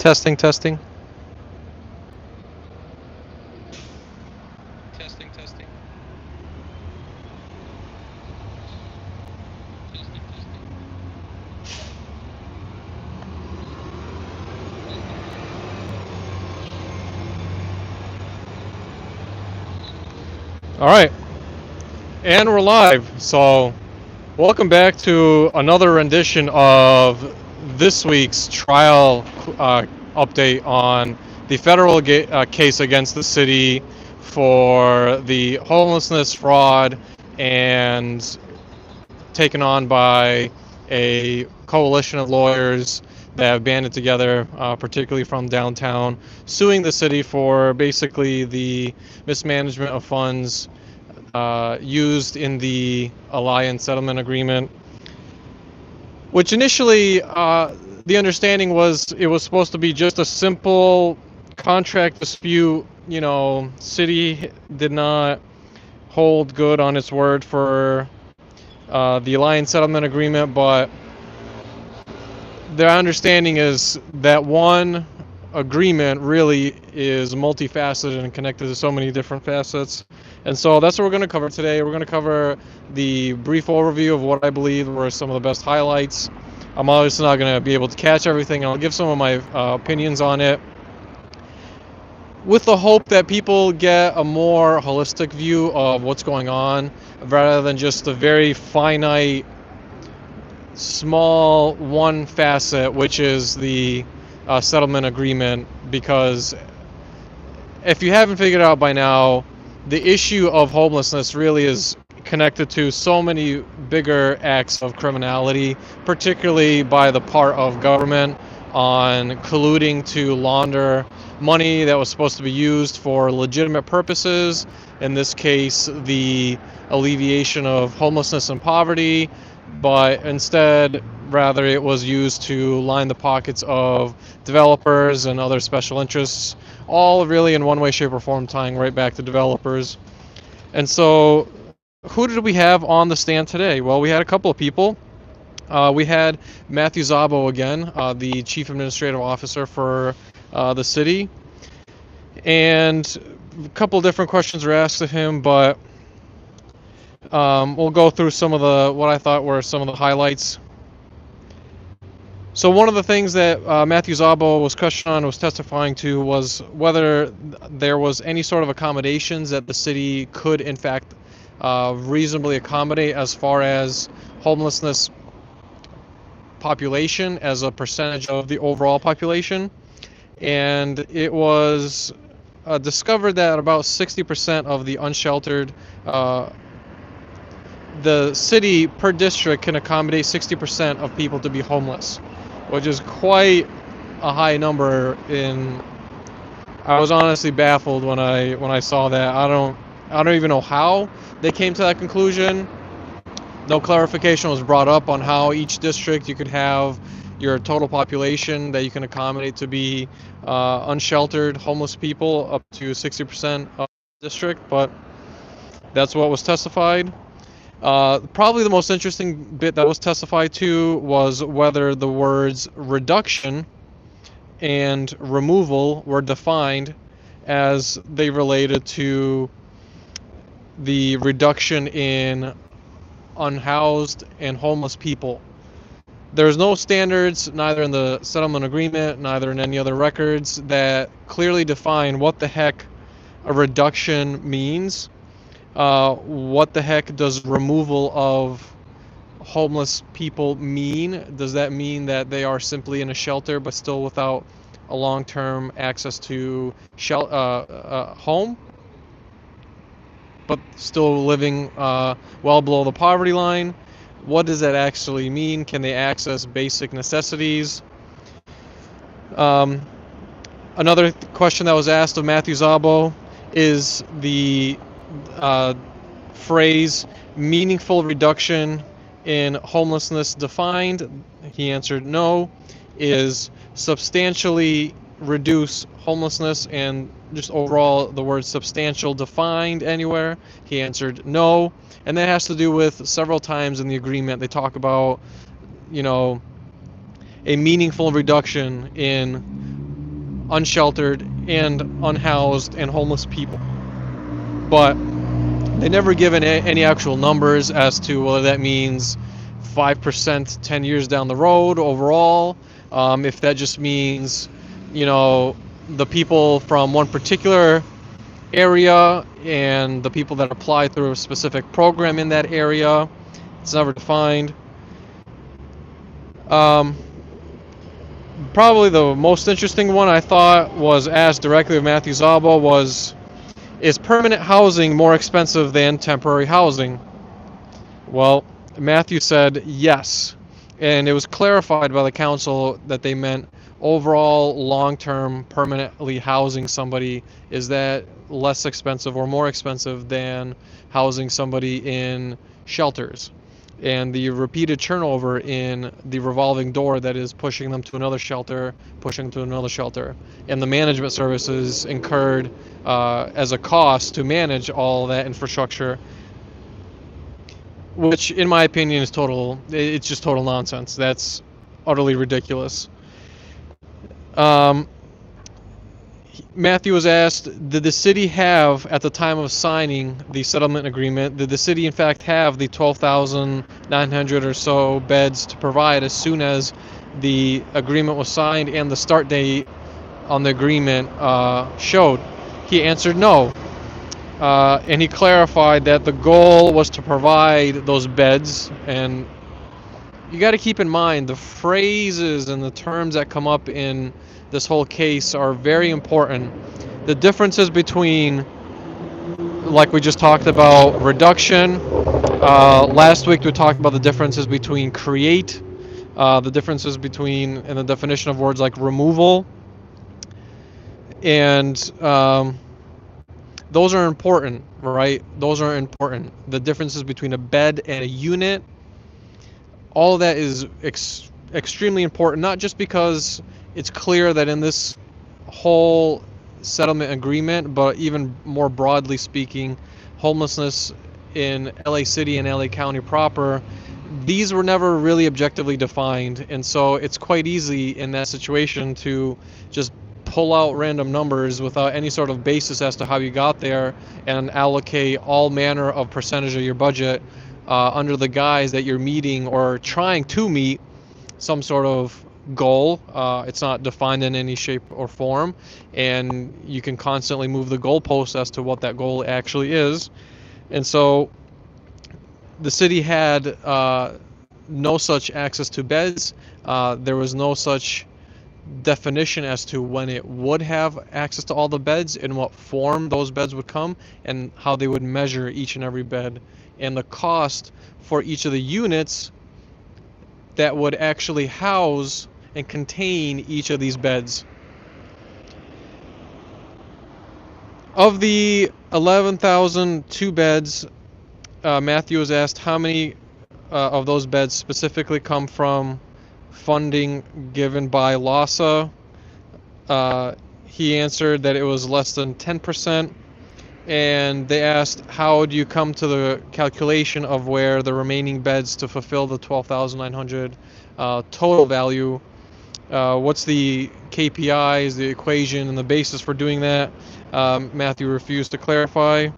Testing, testing. Testing, testing. Testing, testing. All right, and we're live. So, welcome back to another rendition of this week's trial update on the federal case against the city for the homelessness fraud and taken on by a coalition of lawyers that have banded together, particularly from downtown, suing the city for basically the mismanagement of funds used in the Alliance Settlement Agreement, which initially the understanding was it was supposed to be just a simple contract dispute. You know, city did not hold good on its word for the Alliance Settlement Agreement, but their understanding is that one agreement really is multifaceted and connected to so many different facets. And so that's what we're going to cover today. We're going to cover the brief overview of what I believe were some of the best highlights. I'm obviously not going to be able to catch everything. I'll give some of my opinions on it, with the hope that people get a more holistic view of what's going on rather than just a very finite, small one facet, which is the settlement agreement. Because if you haven't figured out by now, the issue of homelessness really is connected to so many bigger acts of criminality, particularly by the part of government on colluding to launder money that was supposed to be used for legitimate purposes. In this case, the alleviation of homelessness and poverty, but instead, rather, it was used to line the pockets of developers and other special interests, all really in one way, shape, or form tying right back to developers. And so, who did we have on the stand today? Well, we had a couple of people. We had Matthew Zabo again, the Chief Administrative Officer for the city. And a couple of different questions were asked of him, but we'll go through some of what I thought were some of the highlights. So one of the things that Matthew Zabo was questioned on, was testifying to, was whether there was any sort of accommodations that the city could, in fact, reasonably accommodate as far as homelessness population as a percentage of the overall population. And it was discovered that about 60% of the unsheltered, the city per district can accommodate 60% of people to be homeless, which is quite a high number. I was honestly baffled when I saw that. I don't even know how they came to that conclusion. No clarification was brought up on how each district you could have your total population that you can accommodate to be unsheltered homeless people up to 60% of the district, but that's what was testified. Probably the most interesting bit that was testified to was whether the words reduction and removal were defined as they related to the reduction in unhoused and homeless people. There's no standards, neither in the settlement agreement, neither in any other records, that clearly define what the heck a reduction means. What the heck does removal of homeless people mean? Does that mean that they are simply in a shelter but still without a long-term access to home, but still living well below the poverty line? What does that actually mean? Can they access basic necessities? Another question that was asked of Matthew Zabo is the phrase meaningful reduction in homelessness defined. He answered no. Is substantially reduce homelessness and just overall the word substantial defined anywhere? He answered no. And that has to do with several times in the agreement they talk about, a meaningful reduction in unsheltered and unhoused and homeless people. But they never given any actual numbers as to whether that means 5% 10 years down the road overall, if that just means, the people from one particular area and the people that apply through a specific program in that area. It's never defined. Probably the most interesting one I thought was asked directly of Matthew Zabo was, is permanent housing more expensive than temporary housing? Well, Matthew said yes, and it was clarified by the council that they meant overall long-term permanently housing somebody is that less expensive or more expensive than housing somebody in shelters, and the repeated turnover in the revolving door that is pushing them to another shelter, and the management services incurred as a cost to manage all that infrastructure, which in my opinion is it's just total nonsense. That's utterly ridiculous. Matthew was asked, did the city have, at the time of signing the settlement agreement, did the city in fact have the 12,900 or so beds to provide as soon as the agreement was signed and the start date on the agreement showed? He answered no. And he clarified that the goal was to provide those beds. And you got to keep in mind the phrases and the terms that come up in this whole case are very important. The differences between, like we just talked about, reduction. Last week we talked about the differences between create, the differences between, and the definition of words like removal. And those are important, right? Those are important. The differences between a bed and a unit, all of that is extremely important, not just because it's clear that in this whole settlement agreement, but even more broadly speaking, homelessness in LA City and LA County proper, these were never really objectively defined. And so it's quite easy in that situation to just pull out random numbers without any sort of basis as to how you got there and allocate all manner of percentage of your budget under the guise that you're meeting or trying to meet some sort of goal. It's not defined in any shape or form, and you can constantly move the goalpost as to what that goal actually is. And so the city had no such access to beds. There was no such definition as to when it would have access to all the beds, in what form those beds would come, and how they would measure each and every bed, and the cost for each of the units that would actually house and contain each of these beds. Of the 11,002 beds, Matthew was asked how many of those beds specifically come from funding given by LASA. He answered that it was less than 10%, and they asked, how do you come to the calculation of where the remaining beds to fulfill the 12,900 total value? What's the KPIs, the equation, and the basis for doing that? Matthew refused to clarify.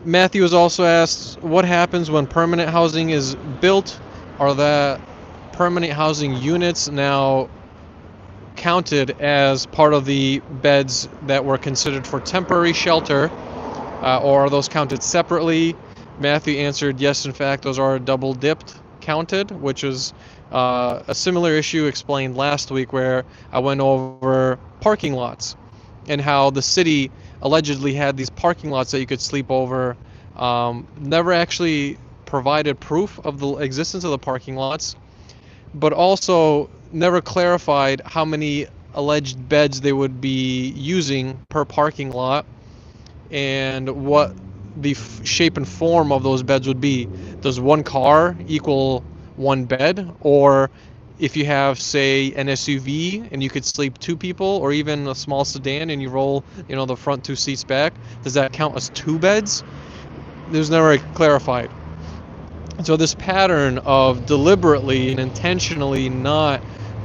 Matthew was also asked, what happens when permanent housing is built? Are the permanent housing units now counted as part of the beds that were considered for temporary shelter, or are those counted separately? Matthew answered, yes, in fact, those are double-dipped counted, which is a similar issue explained last week where I went over parking lots and how the city allegedly had these parking lots that you could sleep over, never actually provided proof of the existence of the parking lots, but also never clarified how many alleged beds they would be using per parking lot and what the shape and form of those beds would be. Does one car equal one bed? Or if you have, say, an SUV and you could sleep two people, or even a small sedan and you roll, the front two seats back, does that count as two beds? It was never clarified. So this pattern of deliberately and intentionally not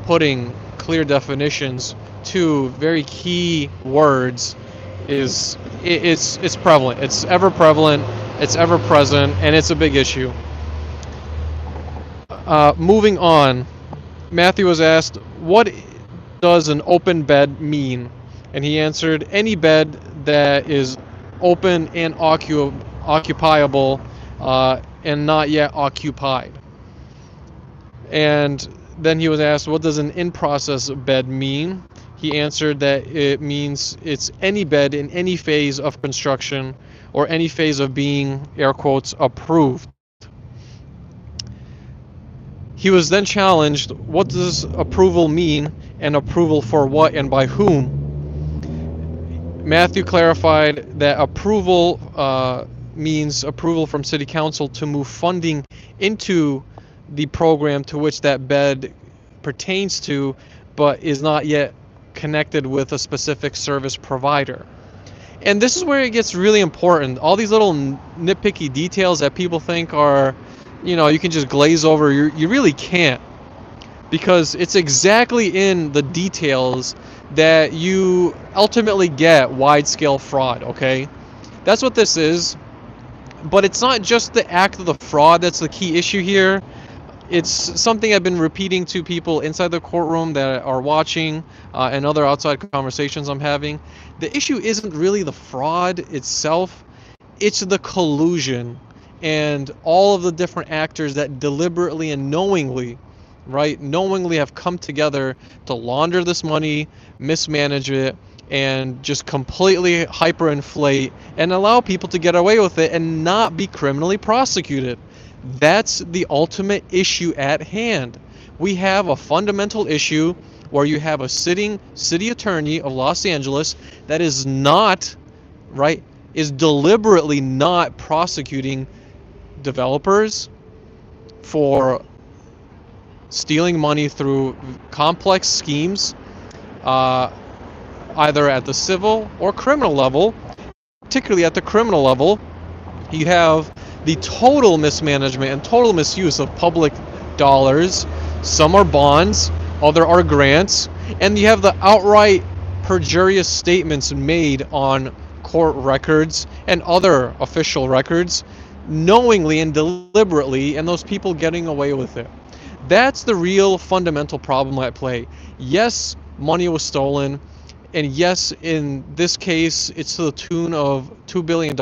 putting clear definitions to very key words it's prevalent. It's ever prevalent. It's ever present, and it's a big issue. Moving on, Matthew was asked, "What does an open bed mean?" And he answered, "Any bed that is open and occupiable, and not yet occupied." And then he was asked, "What does an in-process bed mean?" He answered that it means it's any bed in any phase of construction or any phase of being, air quotes, approved. He was then challenged, what does approval mean, and approval for what and by whom? Matthew clarified that approval means approval from City Council to move funding into the program to which that bed pertains to, but is not yet connected with a specific service provider. And this is where it gets really important. All these little nitpicky details that people think are, you can just glaze over, you really can't. Because it's exactly in the details that you ultimately get wide-scale fraud, okay? That's what this is. But it's not just the act of the fraud that's the key issue here. It's something I've been repeating to people inside the courtroom that are watching, and other outside conversations I'm having. The issue isn't really the fraud itself, it's the collusion and all of the different actors that deliberately and knowingly have come together to launder this money, mismanage it, and just completely hyperinflate and allow people to get away with it and not be criminally prosecuted. That's the ultimate issue at hand. We have a fundamental issue where you have a sitting city attorney of Los Angeles that is deliberately not prosecuting developers for stealing money through complex schemes, either at the civil or criminal level. Particularly at the criminal level, you have the total mismanagement and total misuse of public dollars. Some are bonds, other are grants, and you have the outright perjurious statements made on court records and other official records, knowingly and deliberately, and those people getting away with it. That's the real fundamental problem at play. Yes, money was stolen, and yes, in this case, it's to the tune of $2 billion,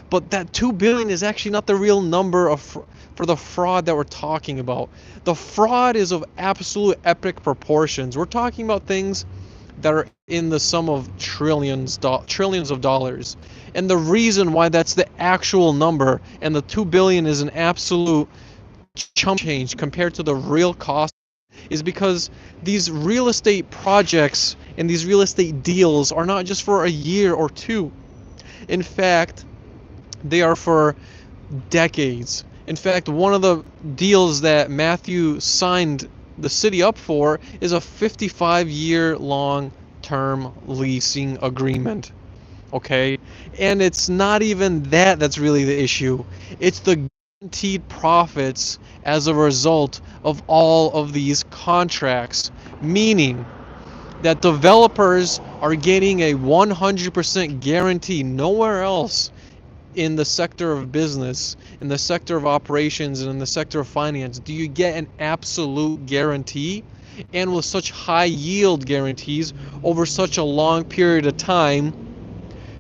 but that $2 billion is actually not the real number for the fraud that we're talking about. The fraud is of absolute epic proportions. We're talking about things that are in the sum of trillions of dollars. And the reason why that's the actual number and the $2 billion is an absolute chump change compared to the real cost is because these real estate projects and these real estate deals are not just for a year or two. In fact, they are for decades. In fact, one of the deals that Matthew signed the city up for is a 55-year long-term leasing agreement. Okay? And it's not even that's really the issue. It's the guaranteed profits as a result of all of these contracts, meaning that developers are getting a 100% guarantee. Nowhere else in the sector of business, in the sector of operations, and in the sector of finance do you get an absolute guarantee, and with such high yield guarantees over such a long period of time,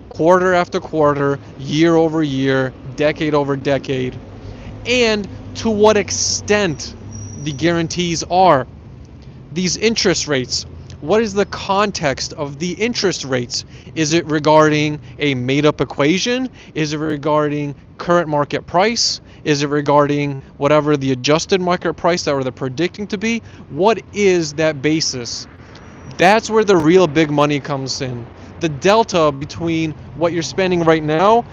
quarter after quarter, year over year, decade over decade. And to what extent the guarantees are. These interest rates, what is the context of the interest rates? Is it regarding a made-up equation? Is it regarding current market price? Is it regarding whatever the adjusted market price that they're predicting to be? What is that basis? That's where the real big money comes in. The delta between what you're spending right now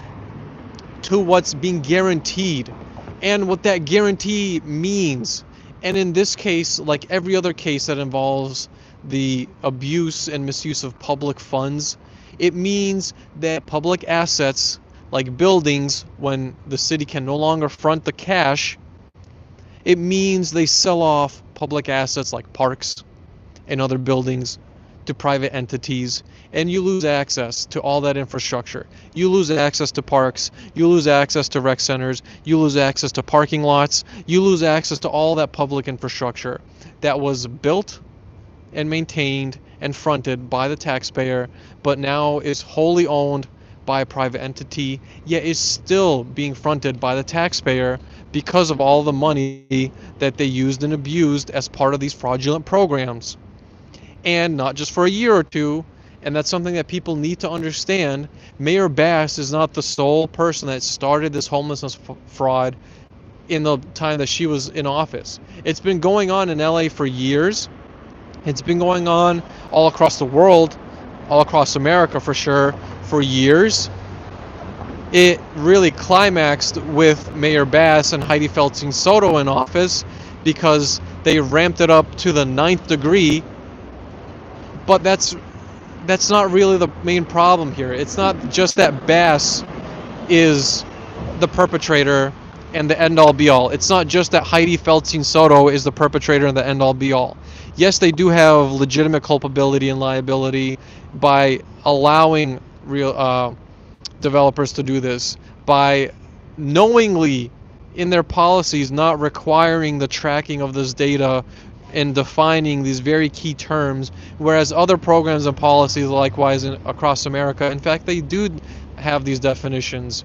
to what's being guaranteed and what that guarantee means. And in this case, like every other case that involves the abuse and misuse of public funds, it means that public assets like buildings, when the city can no longer front the cash, It means they sell off public assets like parks and other buildings to private entities, and you lose access to all that infrastructure. You lose access to parks, you lose access to rec centers, you lose access to parking lots, you lose access to all that public infrastructure that was built and maintained and fronted by the taxpayer, but now is wholly owned by a private entity, yet is still being fronted by the taxpayer because of all the money that they used and abused as part of these fraudulent programs. And not just for a year or two, and that's something that people need to understand. Mayor Bass is not the sole person that started this homelessness fraud in the time that she was in office. It's been going on in LA for years. It's been going on all across the world, all across America for sure, for years. It really climaxed with Mayor Bass and Heidi Feltzing Soto in office because they ramped it up to the 9th degree. But that's not really the main problem here. It's not just that Bass is the perpetrator and the end all be all. It's not just that Heidi Feltzing Soto is the perpetrator and the end all be all. Yes, they do have legitimate culpability and liability by allowing real developers to do this, by knowingly in their policies not requiring the tracking of this data and defining these very key terms, whereas other programs and policies likewise across America, in fact, they do have these definitions.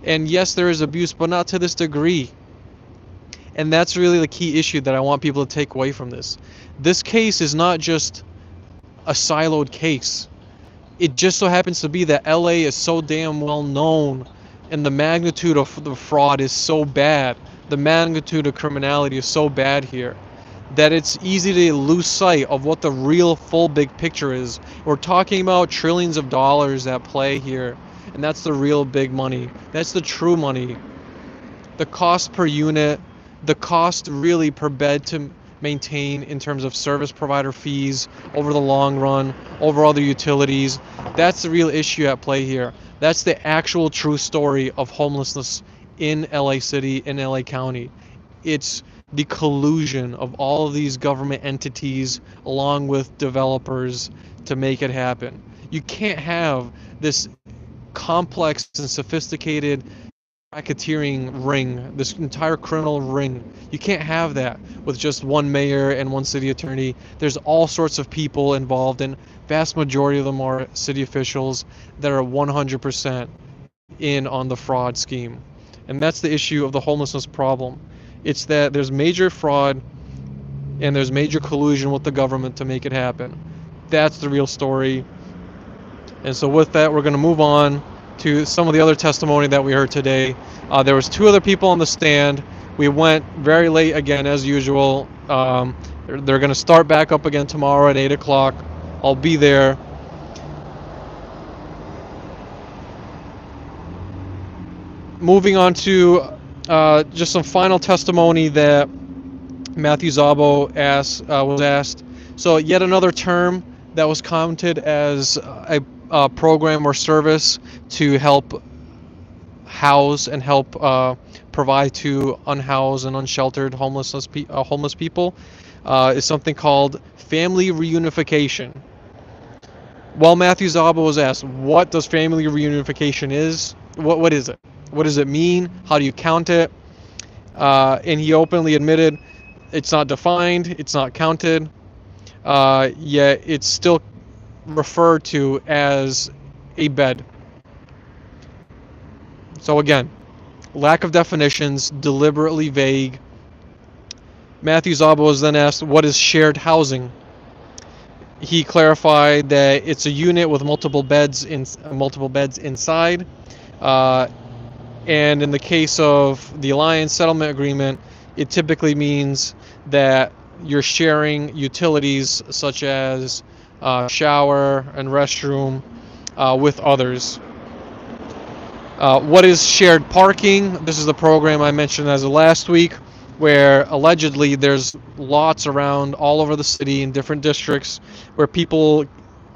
And yes, there is abuse, but not to this degree. And that's really the key issue that I want people to take away from this. This case is not just a siloed case. It just so happens to be that LA is so damn well known, and the magnitude of the fraud is so bad, the magnitude of criminality is so bad here, that it's easy to lose sight of what the real full big picture is. We're talking about trillions of dollars at play here, and that's the real big money. That's the true money. The cost per unit, the cost really per bed to maintain in terms of service provider fees over the long run, over other utilities. That's the real issue at play here. That's the actual true story of homelessness in LA City, in LA County. It's the collusion of all of these government entities along with developers to make it happen. You can't have this complex and sophisticated racketeering ring, this entire criminal ring. You can't have that with just one mayor and one city attorney. There's all sorts of people involved, and vast majority of them are city officials that are 100% in on the fraud scheme. And that's the issue of the homelessness problem. It's that there's major fraud and there's major collusion with the government to make it happen. That's the real story. And so with that, we're going to move on to some of the other testimony that we heard today. There was 2 other people on the stand. We went very late again, as usual. They're going to start back up again tomorrow at 8 o'clock. I'll be there. Moving on to just some final testimony that Matthew Zabo was asked. So yet another term that was counted as a program or service to help house and help provide to unhoused and unsheltered homeless people is something called family reunification. Well, Matthew Zabo was asked, what does family reunification is? What is it? What does it mean? How do you count it? And he openly admitted it's not defined, it's not counted, yet it's still referred to as a bed. So again, lack of definitions, deliberately vague. Matthew Zabo was then asked, what is shared housing? He clarified that it's a unit with multiple beds inside. And in the case of the Alliance Settlement Agreement, it typically means that you're sharing utilities such as shower and restroom with others. What is shared parking? This is the program I mentioned as of last week, where allegedly there's lots around all over the city in different districts where people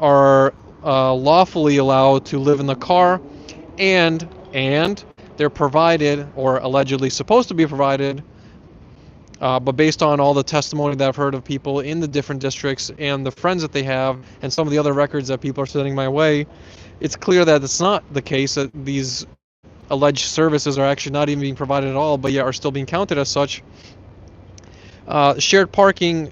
are lawfully allowed to live in the car, and they're provided, or allegedly supposed to be provided, But based on all the testimony that I've heard of people in the different districts and the friends that they have and some of the other records that people are sending my way, it's clear that it's not the case, that these alleged services are actually not even being provided at all, but yet are still being counted as such. Shared parking,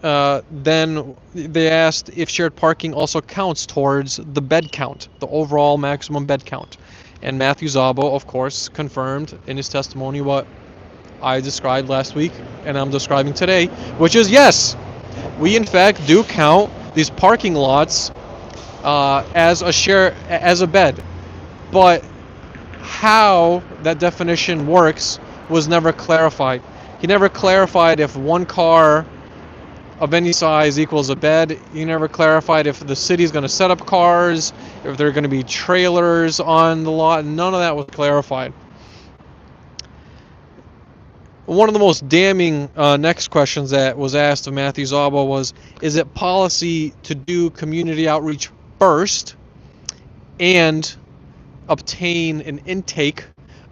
then they asked if shared parking also counts towards the bed count, the overall maximum bed count. And Matthew Zabo, of course, confirmed in his testimony what I described last week and I'm describing today, which is yes, we in fact do count these parking lots as a bed. But how that definition works was never clarified. He never clarified if one car of any size equals a bed. He never clarified if the city's going to set up cars, if there are going to be trailers on the lot. None of that was clarified. One of the most damning next questions that was asked of Matthew Zabo was, is it policy to do community outreach first and obtain an intake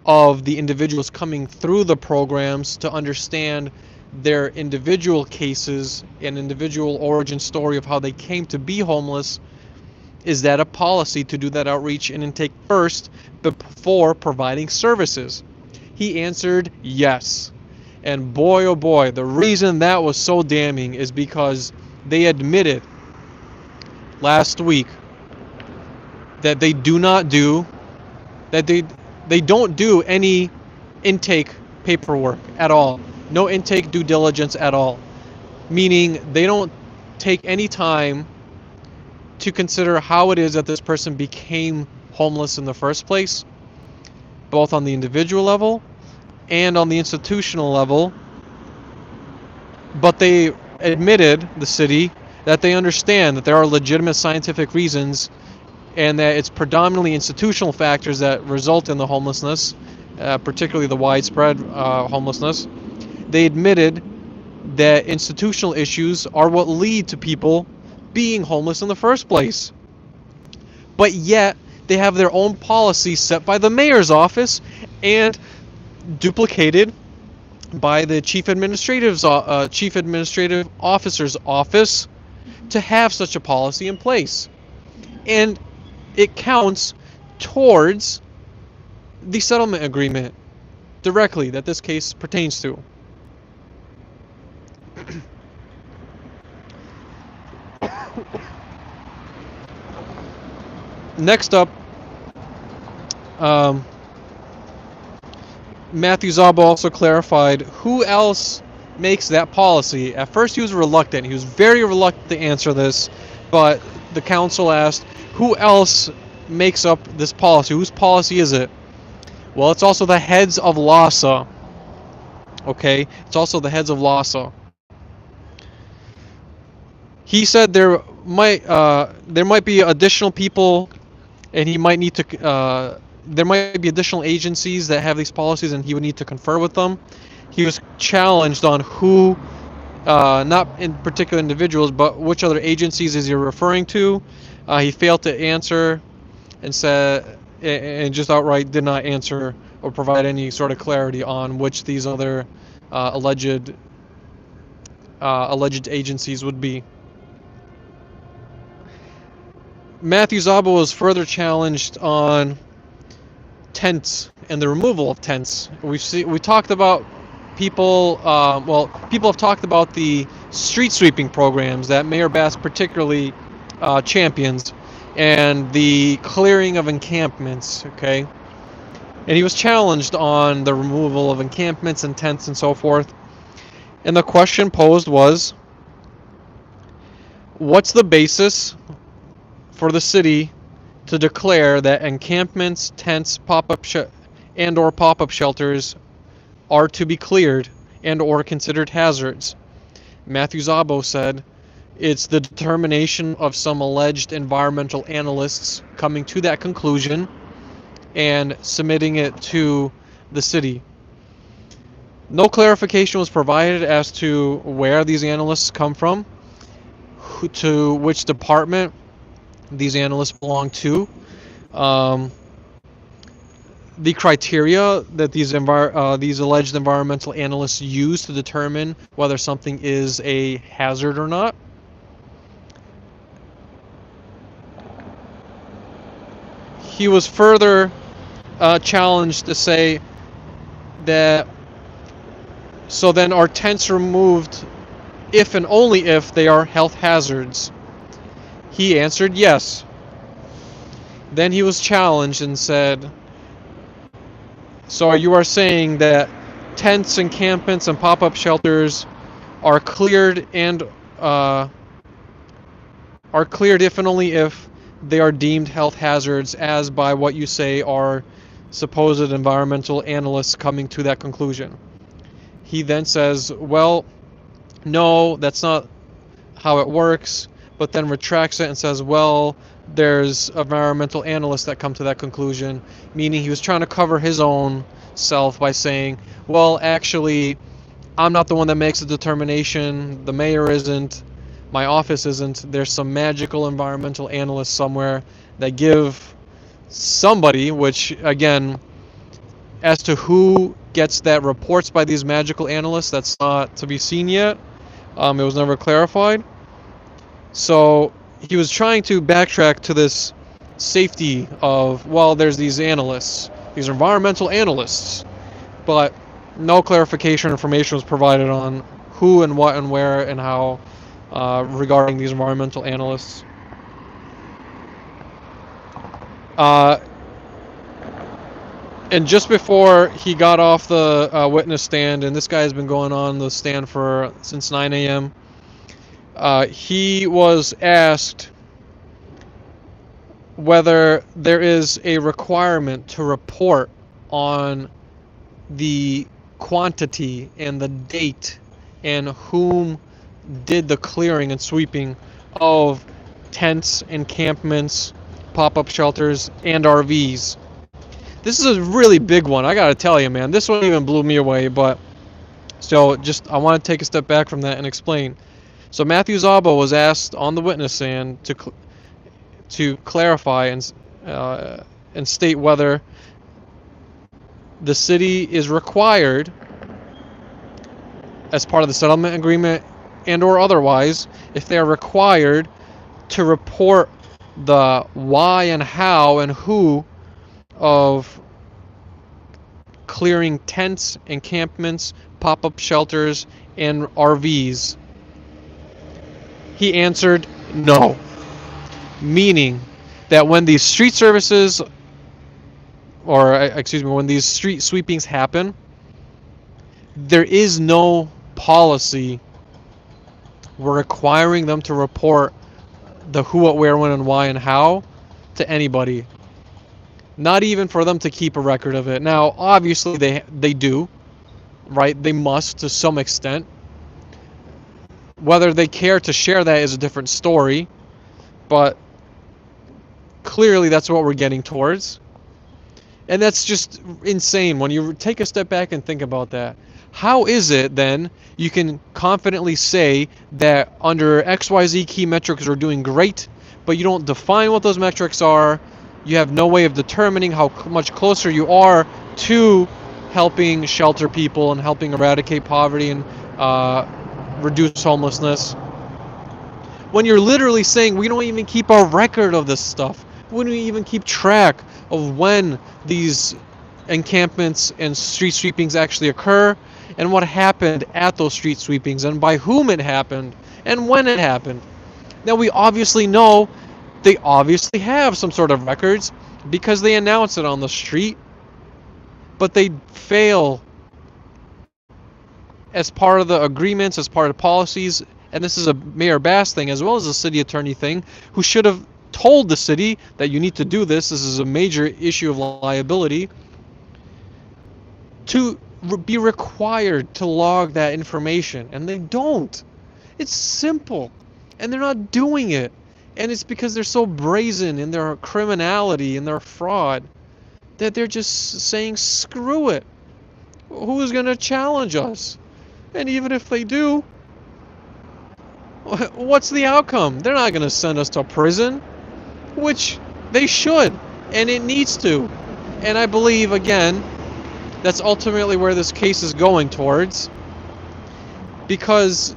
of the individuals coming through the programs to understand their individual cases and individual origin story of how they came to be homeless? Is that a policy to do that outreach and intake first before providing services? He answered yes. And boy, oh boy, the reason that was so damning is because they admitted last week that they don't do any intake paperwork at all. No intake due diligence at all. Meaning they don't take any time to consider how it is that this person became homeless in the first place, both on the individual level and on the institutional level. But they admitted, the city, that they understand that there are legitimate scientific reasons and that it's predominantly institutional factors that result in the homelessness, particularly the widespread homelessness. They admitted that institutional issues are what lead to people being homeless in the first place. But yet, they have their own policy set by the mayor's office and duplicated by the chief administrative officer's office to have such a policy in place. And it counts towards the settlement agreement directly that this case pertains to. Next up, Matthew Zabo also clarified who else makes that policy. At first he was reluctant. He was very reluctant to answer this, but the council asked, who else makes up this policy? Whose policy is it? Well, it's also the heads of LASA. Okay? It's also the heads of LASA. He said there might be additional people, and he might need to there might be additional agencies that have these policies, and he would need to confer with them. He was challenged on who, not in particular individuals, but which other agencies is he referring to. He failed to answer, and just outright did not answer or provide any sort of clarity on which these other alleged agencies would be. Matthew Zabo was further challenged on tents and the removal of tents. We talked about people. People have talked about the street sweeping programs that Mayor Bass particularly champions, and the clearing of encampments. Okay, and he was challenged on the removal of encampments and tents and so forth. And the question posed was, what's the basis for the city to declare that encampments, tents, pop-up shelters are to be cleared and or considered hazards? Matthew Zabo said it's the determination of some alleged environmental analysts coming to that conclusion and submitting it to the city. No clarification was provided as to where these analysts come from, to which department these analysts belong to. the criteria that these alleged environmental analysts use to determine whether something is a hazard or not. He was further challenged to say that, so then are tents removed if and only if they are health hazards? He answered yes. Then he was challenged and said, so you are saying that tents, encampments, and pop-up shelters are cleared and are cleared if and only if they are deemed health hazards, as by what you say are supposed environmental analysts coming to that conclusion? He then says, well, no, that's not how it works, but then retracts it and says, well, there's environmental analysts that come to that conclusion, meaning he was trying to cover his own self by saying, well, actually, I'm not the one that makes the determination, the mayor isn't, my office isn't, there's some magical environmental analyst somewhere that give somebody, which, again, as to who gets that reports by these magical analysts, that's not to be seen yet. It was never clarified. So he was trying to backtrack to this safety of, well, there's these analysts, these environmental analysts, but no clarification information was provided on who and what and where and how regarding these environmental analysts. And just before he got off the witness stand, and this guy has been going on the stand since 9 a.m., he was asked whether there is a requirement to report on the quantity and the date and whom did the clearing and sweeping of tents, encampments, pop-up shelters, and RVs. This is a really big one, I gotta tell you, man. This one even blew me away, but so I want to take a step back from that and explain. So Matthew Zabo was asked on the witness stand to clarify and state whether the city is required, as part of the settlement agreement and or otherwise, if they are required to report the why and how and who of clearing tents, encampments, pop-up shelters, and RVs. He answered no, meaning that when these street services, or excuse me, when these street sweepings happen, there is no policy requiring them to report the who, what, where, when, and why, and how to anybody. Not even for them to keep a record of it. Now, obviously, they do, right? They must to some extent. Whether they care to share that is a different story, but clearly that's what we're getting towards. And that's just insane when you take a step back and think about that. How is it then you can confidently say that under XYZ key metrics we're doing great, but you don't define what those metrics are? You have no way of determining how much closer you are to helping shelter people and helping eradicate poverty and reduce homelessness, when you're literally saying we don't even keep a record of this stuff. We don't even keep track of when these encampments and street sweepings actually occur and what happened at those street sweepings and by whom it happened and when it happened. Now, we obviously know they obviously have some sort of records because they announce it on the street, but they fail as part of the agreements, as part of policies, and this is a Mayor Bass thing as well as a city attorney thing, who should have told the city that you need to do this. This is a major issue of liability, to be required to log that information, and they don't. It's simple, and they're not doing it, and it's because they're so brazen in their criminality and their fraud that they're just saying screw it. Who is going to challenge us? And even if they do, what's the outcome? They're not going to send us to prison, which they should, and it needs to. And I believe, again, that's ultimately where this case is going towards, because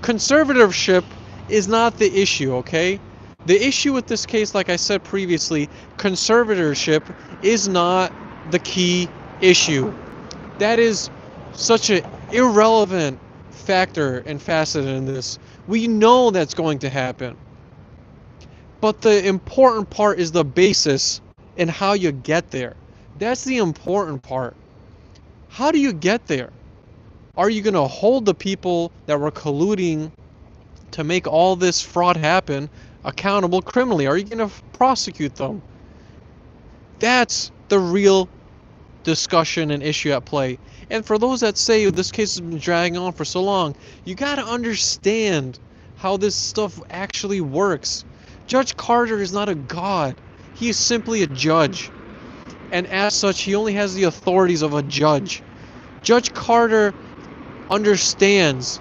conservatorship is not the issue, okay? The issue with this case, like I said previously, conservatorship is not the key issue. That is such an irrelevant factor and facet in this. We know that's going to happen. But the important part is the basis and how you get there. That's the important part. How do you get there? Are you going to hold the people that were colluding to make all this fraud happen accountable criminally? Are you going to prosecute them? That's the real discussion and issue at play. And for those that say this case has been dragging on for so long, you got to understand how this stuff actually works. Judge Carter is not a god. He is simply a judge. And as such, he only has the authorities of a judge. Judge Carter understands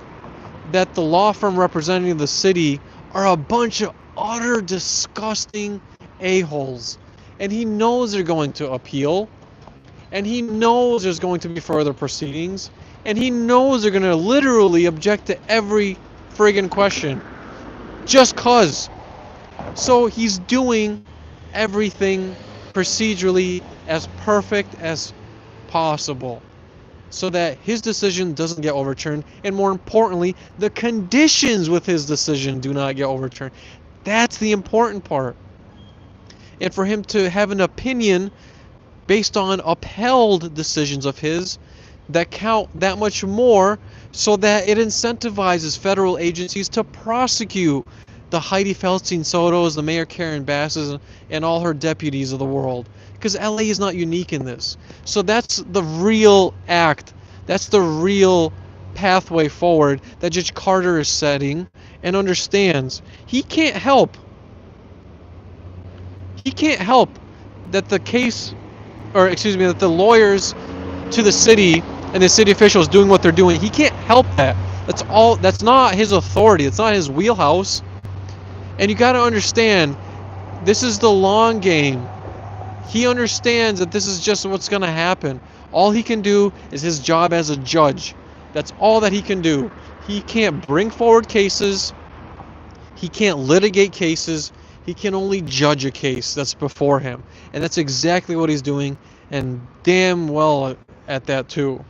that the law firm representing the city are a bunch of utter disgusting a-holes. And he knows they're going to appeal. And he knows there's going to be further proceedings. And he knows they're going to literally object to every friggin' question. Just cause. So he's doing everything procedurally as perfect as possible, so that his decision doesn't get overturned, and more importantly, the conditions with his decision do not get overturned. That's the important part. And for him to have an opinion based on upheld decisions of his that count that much more, so that it incentivizes federal agencies to prosecute the Heidi Feldstein Sotos, the Mayor Karen Basses, and all her deputies of the world. Because LA is not unique in this. So that's the real act. That's the real pathway forward that Judge Carter is setting and understands. He can't help that the case, or excuse me, that the lawyers to the city and the city officials doing what they're doing. He can't help that. That's not his authority. It's not his wheelhouse. And you got to understand, this is the long game. He understands that this is just what's going to happen. All he can do is his job as a judge. That's all that he can do. He can't bring forward cases. He can't litigate cases. He can only judge a case that's before him. And that's exactly what he's doing, and damn well at that too.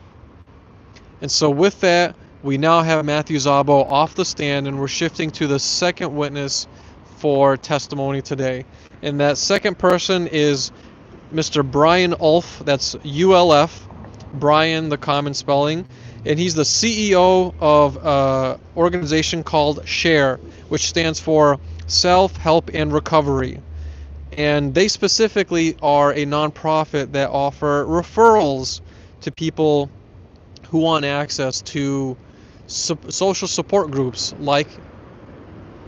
And so with that, we now have Matthew Zabo off the stand, and we're shifting to the second witness for testimony today. And that second person is Mr. Brian Ulf. That's ULF, Brian, the common spelling. And he's the CEO of an organization called SHARE, which stands for Self-Help and Recovery. And they specifically are a nonprofit that offer referrals to people who want access to social support groups like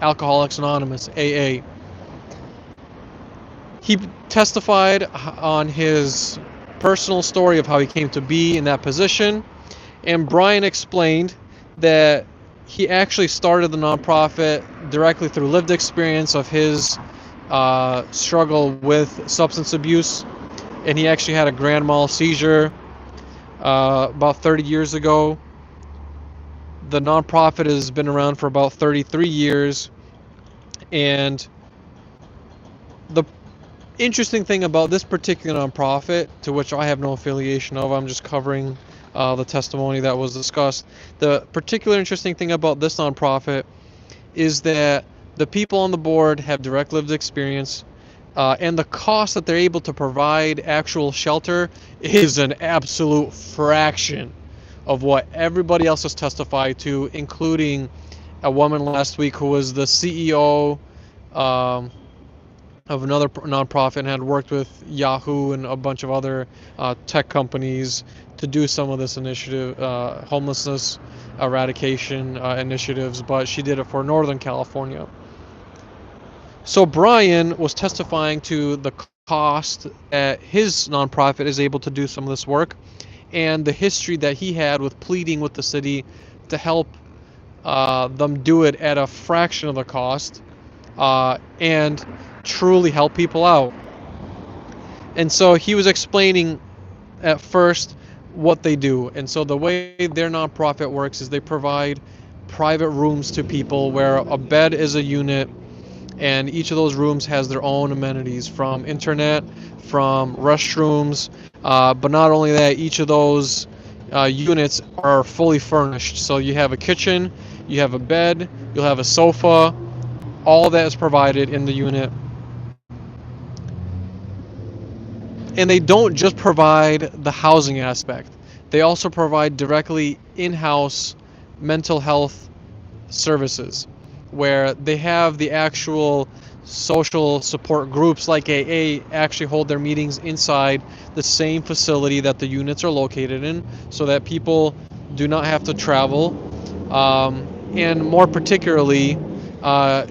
Alcoholics Anonymous, AA. He testified on his personal story of how he came to be in that position, and Brian explained that he actually started the nonprofit directly through lived experience of his struggle with substance abuse, and he actually had a grand mal seizure about 30 years ago. The nonprofit has been around for about 33 years, and the interesting thing about this particular nonprofit, to which I have no affiliation of, I'm just covering the testimony that was discussed. The particular interesting thing about this nonprofit is that the people on the board have direct lived experience, and the cost that they're able to provide actual shelter is an absolute fraction of what everybody else has testified to, including a woman last week who was the CEO of another nonprofit and had worked with Yahoo and a bunch of other tech companies to do some of this initiative, homelessness eradication initiatives, but she did it for Northern California. So Brian was testifying to the cost that his nonprofit is able to do some of this work, and the history that he had with pleading with the city to help them do it at a fraction of the cost, and truly help people out. And so he was explaining at first what they do. And so the way their nonprofit works is they provide private rooms to people where a bed is a unit, and each of those rooms has their own amenities, from internet, from restrooms, but not only that, each of those units are fully furnished. So you have a kitchen, you have a bed, you'll have a sofa, all that is provided in the unit. And they don't just provide the housing aspect, they also provide directly in-house mental health services, where they have the actual social support groups like AA actually hold their meetings inside the same facility that the units are located in, so that people do not have to travel. And more particularly, uh,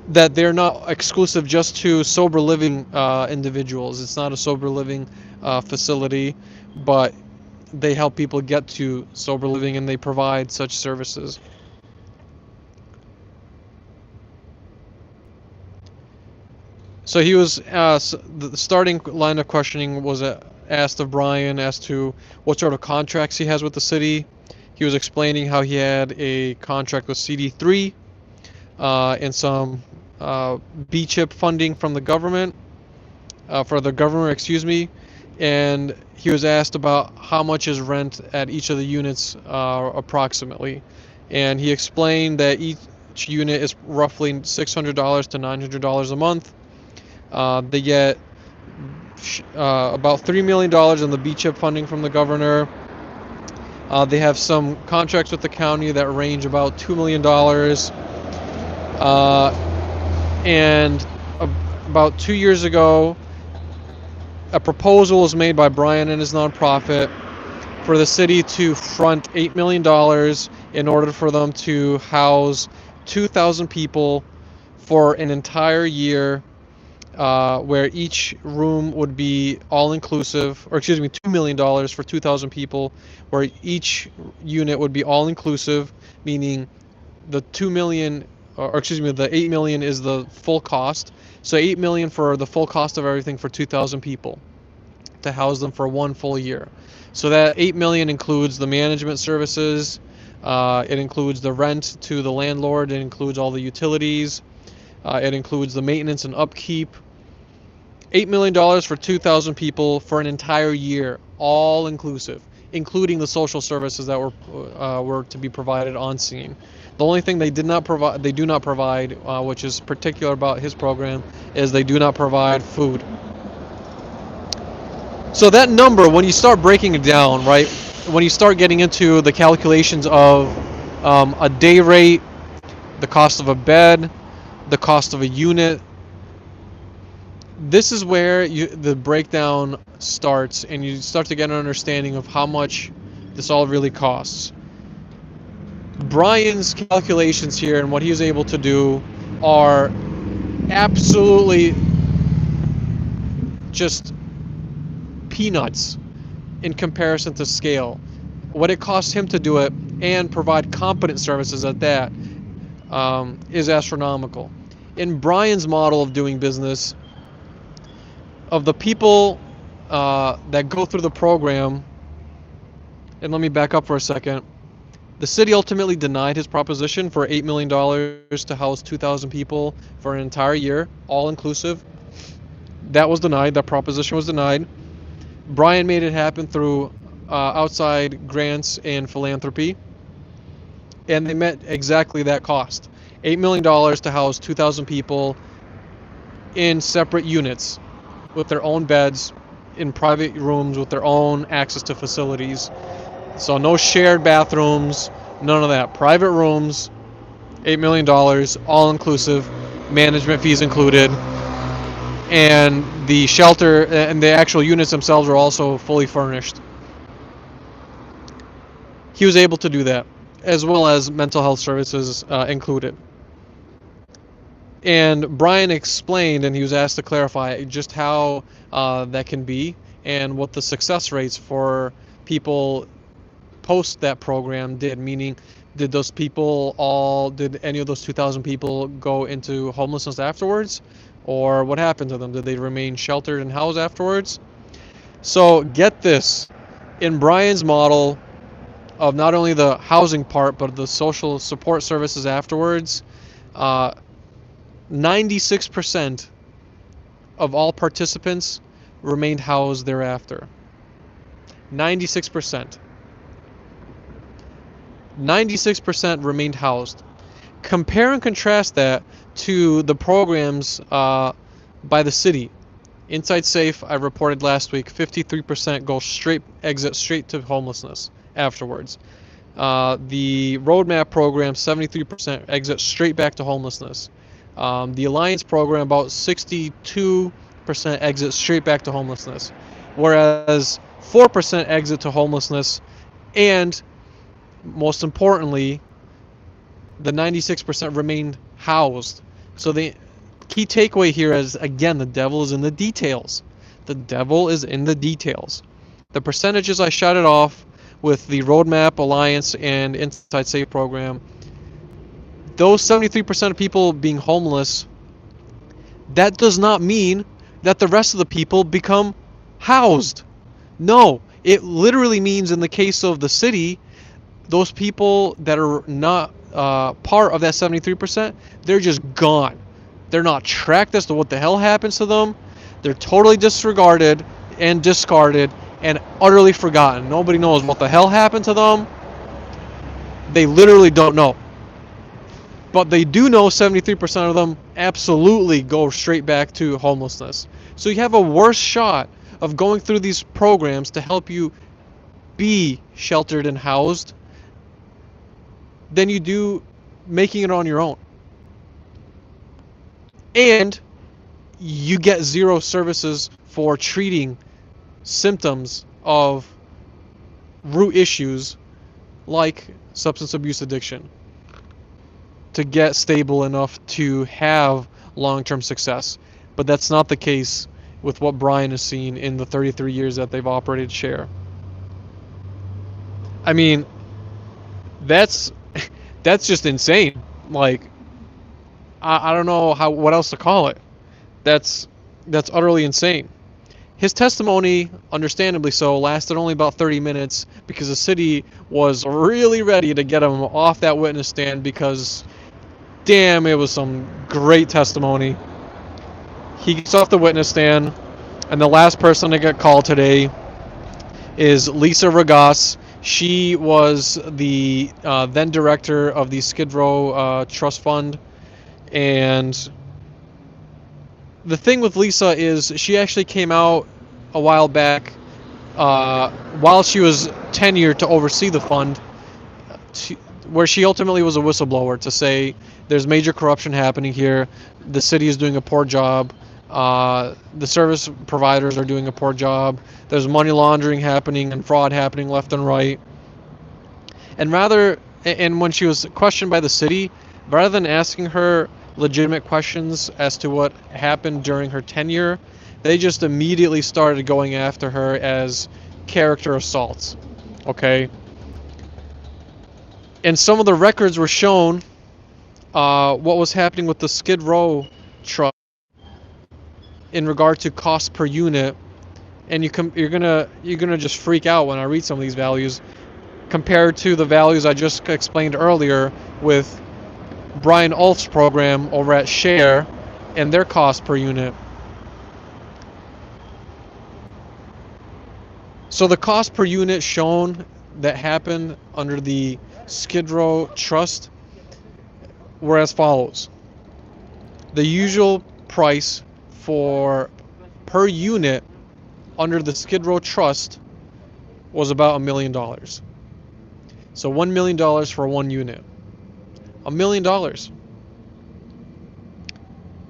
that they're not exclusive just to sober living individuals. It's not a sober living facility, but they help people get to sober living, and they provide such services. So he was the starting line of questioning was asked of Brian as to what sort of contracts he has with the city. He was explaining how he had a contract with CD3 and some B-chip funding from the government, for the governor, excuse me. And he was asked about how much is rent at each of the units approximately. And he explained that each unit is roughly $600 to $900 a month. They get about $3 million in the B-chip funding from the governor. They have some contracts with the county that range about $2 million. And about 2 years ago, a proposal was made by Brian and his nonprofit for the city to front $8 million in order for them to house 2,000 people for an entire year, where each room would be all inclusive, or excuse me, $2 million for 2,000 people, where each unit would be all inclusive, meaning the 2 million, or excuse me, the 8 million is the full cost. So 8 million for the full cost of everything for 2,000 people to house them for one full year. So that 8 million includes the management services, it includes the rent to the landlord, it includes all the utilities, it includes the maintenance and upkeep. $8 million for 2,000 people for an entire year, all inclusive, including the social services that were to be provided on scene. The only thing they do not provide, which is particular about his program, is they do not provide food. So that number, when you start breaking it down, right, when you start getting into the calculations of a day rate, the cost of a bed, the cost of a unit, this is where the breakdown starts, and you start to get an understanding of how much this all really costs. Brian's calculations here and what he was able to do are absolutely just peanuts in comparison to scale. What it costs him to do it and provide competent services at that is astronomical. In Brian's model of doing business, of the people that go through the program, and let me back up for a second, the city ultimately denied his proposition for $8 million to house 2,000 people for an entire year, all inclusive. That was denied. That proposition was denied. Brian made it happen through outside grants and philanthropy, and they met exactly that cost. $8 million to house 2,000 people in separate units with their own beds, in private rooms with their own access to facilities. So no shared bathrooms, none of that. Private rooms, $8 million, all inclusive, management fees included, and the shelter and the actual units themselves are also fully furnished. He was able to do that, as well as mental health services included. And Brian explained, and he was asked to clarify just how that can be and what the success rates for people post that program did, meaning Did any of those 2,000 people go into homelessness afterwards? Or what happened to them? Did they remain sheltered and housed afterwards? So get this, in Brian's model of not only the housing part, but the social support services afterwards, 96% of all participants remained housed thereafter. 96%. 96% remained housed. Compare and contrast that to the programs by the city. Inside Safe, I reported last week, 53% exit straight to homelessness afterwards. The Roadmap program, 73% exit straight back to homelessness. The Alliance program, about 62% exit straight back to homelessness. Whereas 4% exit to homelessness, and most importantly, the 96% remained housed. So the key takeaway here is, again, the devil is in the details. The devil is in the details. The percentages I shouted off with the Roadmap, Alliance, and Inside Safe program, those 73% of people being homeless, that does not mean that the rest of the people become housed. No, it literally means, in the case of the city, those people that are not part of that 73%, they're just gone. They're not tracked as to what the hell happens to them. They're totally disregarded and discarded and utterly forgotten. Nobody knows what the hell happened to them. They literally don't know. But they do know 73% of them absolutely go straight back to homelessness. So you have a worse shot of going through these programs to help you be sheltered and housed than you do making it on your own. And you get zero services for treating symptoms of root issues like substance abuse addiction to get stable enough to have long-term success. But that's not the case with what Brian has seen in the 33 years that they've operated Share. I mean, that's just insane. Like, I don't know what else to call it. That's utterly insane. His testimony, understandably so, lasted only about 30 minutes because the city was really ready to get him off that witness stand because, damn, it was some great testimony. He gets off the witness stand, and the last person to get called today is Lisa Ragas. She was the then director of the Skid Row Trust Fund, and the thing with Lisa is she actually came out a while back while she was tenured to oversee the fund, where she ultimately was a whistleblower to say there's major corruption happening here, the city is doing a poor job, the service providers are doing a poor job, there's money laundering happening and fraud happening left and right. And when she was questioned by the city, rather than asking her legitimate questions as to what happened during her tenure, they just immediately started going after her as character assaults. Okay? And some of the records were shown what was happening with the Skid Row truck in regard to cost per unit, and you're gonna just freak out when I read some of these values compared to the values I just explained earlier with Brian Ulf's program over at Share and their cost per unit. So the cost per unit shown that happened under the Skid Row Trust were as follows. The usual price for per unit under the Skid Row Trust was about $1 million. So $1 million for one unit. $1 million.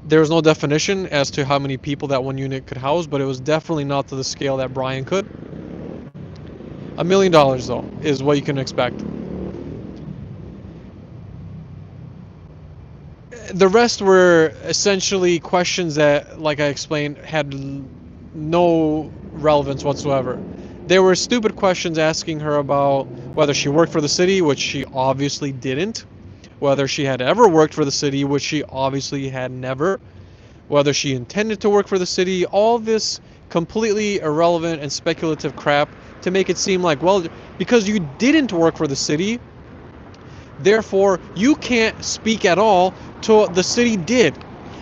There was no definition as to how many people that one unit could house, but it was definitely not to the scale that Brian could. $1 million, though, is what you can expect. The rest were essentially questions that, like I explained, had no relevance whatsoever. There were stupid questions asking her about whether she worked for the city, which she obviously didn't, whether she had ever worked for the city, which she obviously had never, whether she intended to work for the city, all this completely irrelevant and speculative crap to make it seem like, well, because you didn't work for the city, therefore you can't speak at all to what the city did.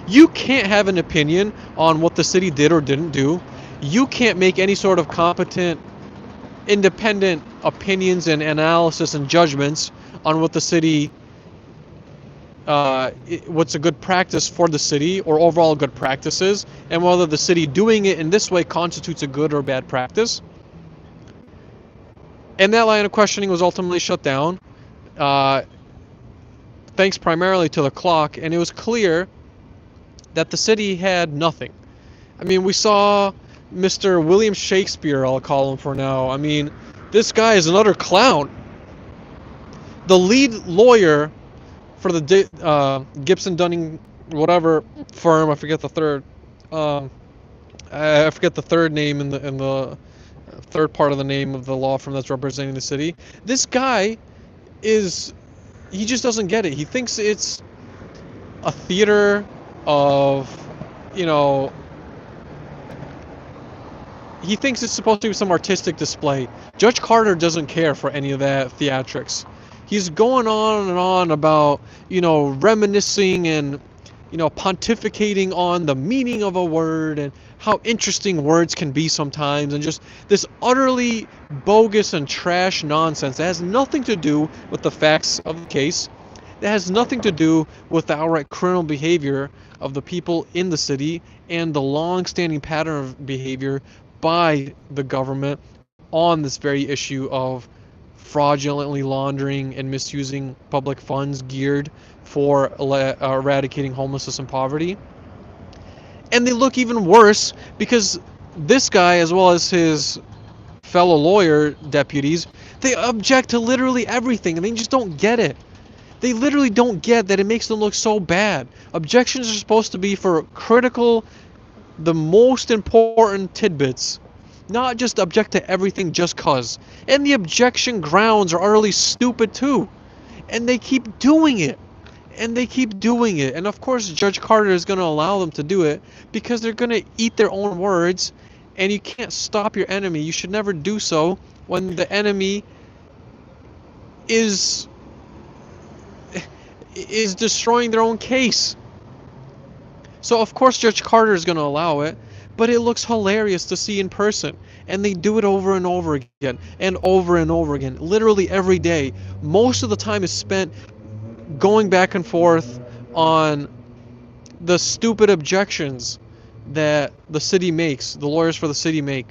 You can't have an opinion on what the city did or didn't do. You can't make any sort of competent, independent opinions and analysis and judgments on what the city what's a good practice for the city or overall good practices, and whether the city doing it in this way constitutes a good or bad practice. And that line of questioning was ultimately shut down, thanks primarily to the clock, and it was clear that the city had nothing. I mean, we saw Mr. William Shakespeare, I'll call him for now. I mean, this guy is an utter clown. The lead lawyer for the Gibson Dunning whatever firm, I forget the third name in the third part of the name of the law firm that's representing the city. This guy he just doesn't get it. He thinks it's a theater of, he thinks it's supposed to be some artistic display. Judge Carter doesn't care for any of that theatrics. He's going on and on about, reminiscing and, pontificating on the meaning of a word and how interesting words can be sometimes, and just this utterly bogus and trash nonsense that has nothing to do with the facts of the case, that has nothing to do with the outright criminal behavior of the people in the city and the long-standing pattern of behavior by the government on this very issue of fraudulently laundering and misusing public funds geared for eradicating homelessness and poverty. And they look even worse because this guy, as well as his fellow lawyer deputies, they object to literally everything, and they just don't get it. They literally don't get that it makes them look so bad. Objections are supposed to be for critical, the most important tidbits, not just object to everything just cause. And the objection grounds are utterly stupid too. And they keep doing it. And of course Judge Carter is going to allow them to do it because they're going to eat their own words, and you can't stop your enemy. You should never do so when the enemy is destroying their own case. So of course Judge Carter is going to allow it, but it looks hilarious to see in person. And they do it over and over again, and over and over again, literally every day. Most of the time is spent going back and forth on the stupid objections that the city makes, the lawyers for the city make.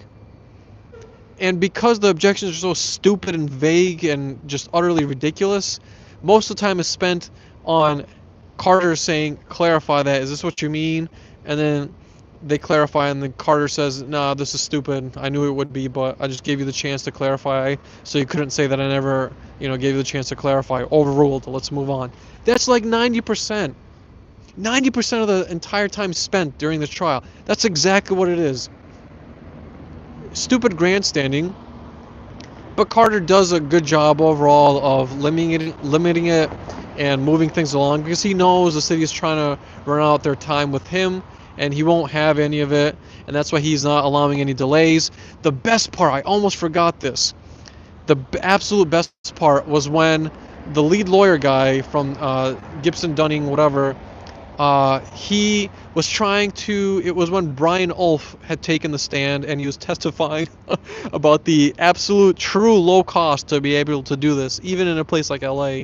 And because the objections are so stupid and vague and just utterly ridiculous, most of the time is spent on Carter saying, clarify that, is this what you mean? And then they clarify, and then Carter says, nah, this is stupid. I knew it would be, but I just gave you the chance to clarify, so you couldn't say that I never, gave you the chance to clarify. Overruled. Let's move on. That's like 90%. 90% of the entire time spent during this trial. That's exactly what it is. Stupid grandstanding. But Carter does a good job overall of limiting it and moving things along, because he knows the city is trying to run out their time with him, and he won't have any of it, and that's why he's not allowing any delays. The best part, I almost forgot this, the absolute best part was when the lead lawyer guy from Gibson Dunning whatever, he was trying to, it was when Brian Ulf had taken the stand and he was testifying about the absolute true low cost to be able to do this, even in a place like LA,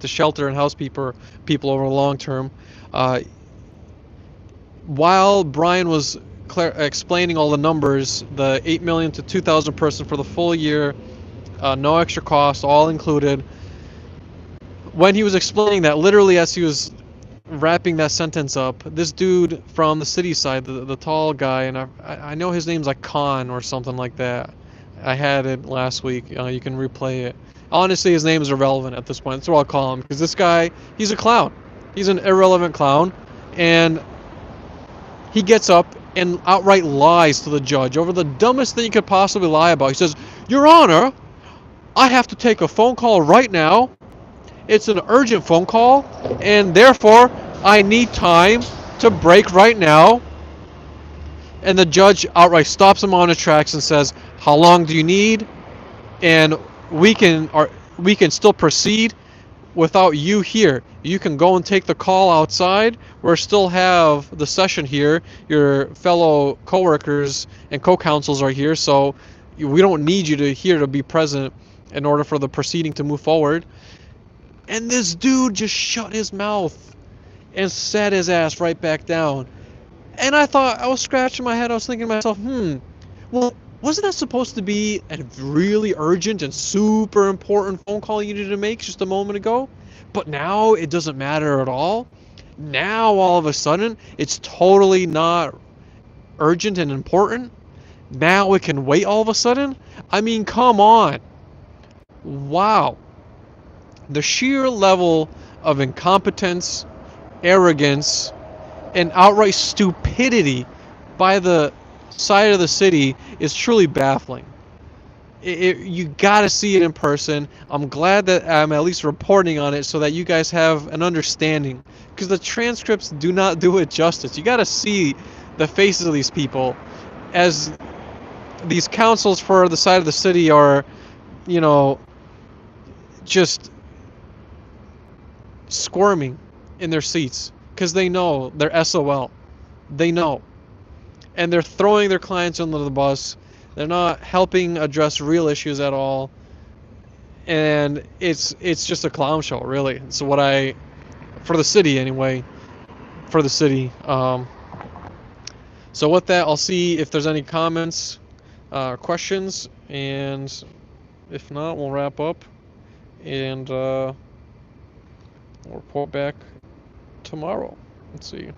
to shelter and house people over the long term. While Brian was explaining all the numbers, the 8 million to 2,000 person for the full year, no extra cost, all included, when he was explaining that, literally as he was wrapping that sentence up, this dude from the city side, the tall guy, and I know his name's like Khan or something like that. I had it last week. You can replay it. Honestly, his name is irrelevant at this point. That's what I'll call him, because this guy, he's a clown. He's an irrelevant clown, and he gets up and outright lies to the judge over the dumbest thing you could possibly lie about. He says, "Your Honor, I have to take a phone call right now. It's an urgent phone call, and therefore I need time to break right now." And the judge outright stops him on his tracks and says, "How long do you need? And we can still proceed without you here. You can go and take the call outside. We still have the session here. Your fellow coworkers and co-counsels are here, so we don't need you to be present in order for the proceeding to move forward." And this dude just shut his mouth and sat his ass right back down. And I was scratching my head. I was thinking to myself, well, wasn't that supposed to be a really urgent and super important phone call you needed to make just a moment ago? But now it doesn't matter at all. Now all of a sudden it's totally not urgent and important. Now it can wait all of a sudden. I mean, come on. Wow. The sheer level of incompetence, arrogance, and outright stupidity by the side of the city is truly baffling. You gotta see it in person. I'm glad that I'm at least reporting on it so that you guys have an understanding, because the transcripts do not do it justice. You gotta see the faces of these people as these councils for the side of the city are, you know, just squirming in their seats because they know they're SOL. They know. And they're throwing their clients under the bus. They're not helping address real issues at all. And it's just a clown show, really. So for the city anyway, for the city. So with that, I'll see if there's any comments, questions, and if not, we'll wrap up. And we'll report back tomorrow. Let's see.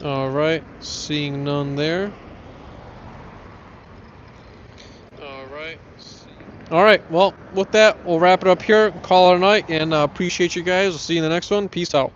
Alright, seeing none there. Alright, well, with that, we'll wrap it up here, call it a night, and appreciate you guys. We'll see you in the next one. Peace out.